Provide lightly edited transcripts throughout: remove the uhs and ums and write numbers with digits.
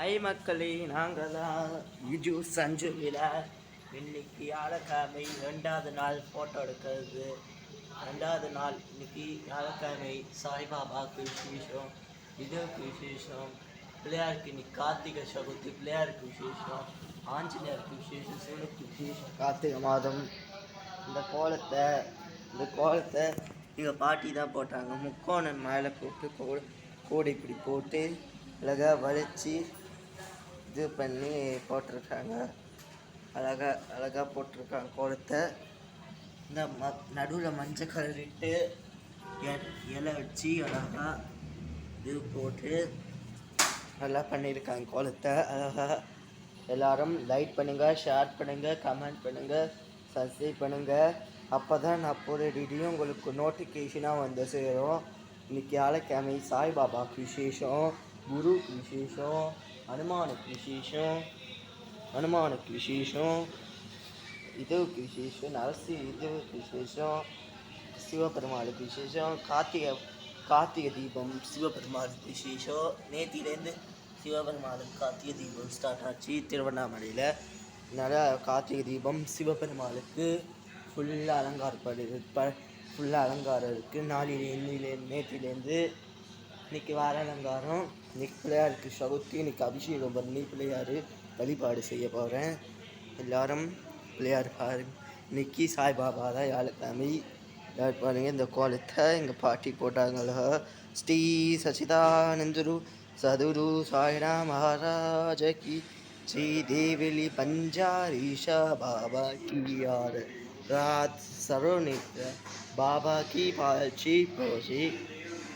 ஐ மக்களே, நாங்கள் தான் விஜு சஞ்சு விழா. இன்னைக்கு வியாழக்கிழமை 2வது நாள் ஃபோட்டோ எடுக்கிறது. 2வது நாள் இன்னைக்கு வியாழக்கிழமை. சாய்பாபாவுக்கு விசேஷம், விஜுவுக்கு விசேஷம், பிள்ளையாருக்கு இன்னைக்கு கார்த்திகை சதுர்த்தி, பிள்ளையாருக்கு விசேஷம், ஆஞ்சநேயருக்கு விசேஷம், சிவனுக்கு விசேஷம். கார்த்திகை மாதம் இந்த கோலத்தை எங்கள் பாட்டி தான் போட்டாங்க. முக்கோணம் மேலே போட்டு கோடை இப்படி போட்டு அழகாக வளைச்சி இது பண்ணி போட்டிருக்காங்க. அழகாக போட்டிருக்காங்க கோலத்தை. இந்த நடுவில் மஞ்சள் கலர் இட்டு இலை வச்சு அழகாக இது போட்டு நல்லா பண்ணியிருக்காங்க கோலத்தை. அழகாக எல்லோரும் லைக் பண்ணுங்கள், ஷேர் பண்ணுங்கள், கமெண்ட் பண்ணுங்கள், சப்ஸ்கிரைப் பண்ணுங்கள். அப்போ தான் நான் போகிற வீடியோ உங்களுக்கு நோட்டிஃபிகேஷனாக வந்து சேரும். இன்றைக்கி வியாழக்கிழமை சாய்பாபாவுக்கு விசேஷம், குருவுக்கு விசேஷம், ஹனுமானுக்கு விசேஷம், இதுவுக்கு விசேஷம், இதுவுக்கு விசேஷம், சிவபெருமாளுக்கு விசேஷம், கார்த்திகை தீபம் சிவபெருமாளுக்கு விசேஷம். நேத்திலேருந்து சிவபெருமாளுக்கு கார்த்திகை தீபம் ஸ்டார்ட் ஆச்சு திருவண்ணாமலையில். அதனால் கார்த்திகை தீபம் சிவபெருமாளுக்கு ஃபுல்லாக அலங்காரம் இருக்குது. நேத்திலேருந்து இன்றைக்கி வர அலங்காரம். இன்றைக்கி பிள்ளையாருக்கு சதுர்த்தி. இன்றைக்கி அபிஷேகம் பண்ணி பிள்ளையார் வழிபாடு செய்ய போகிறேன். எல்லோரும் பிள்ளையார் பாருங்க. இன்றைக்கி சாய்பாபா தான் வியாழக்கிழமை. பாருங்க இந்த கோலத்தை எங்கள் பாட்டி போட்டாங்களோ. ஸ்ரீ சச்சிதானந்தரு சதுரு சாய்னா மகாராஜகி ஸ்ரீ தேவிலி பஞ்சாரீஷா பாபா கி யார் ராத் சரோனித்ர பாபா கி பால்ச்சி போசி.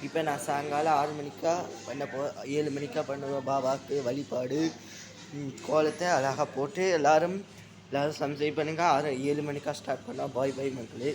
இப்போ நான் சாயங்காலம் 6 மணிக்கா 7 மணிக்கா பண்ணுவேன் பாபாவுக்கு வழிபாடு. கோலத்தை அழகாக போட்டு எல்லோரும் சப்ஸ்கிரைப் பண்ணுங்கள். 7 மணிக்கா ஸ்டார்ட் பண்ணால் பாய் மக்களே.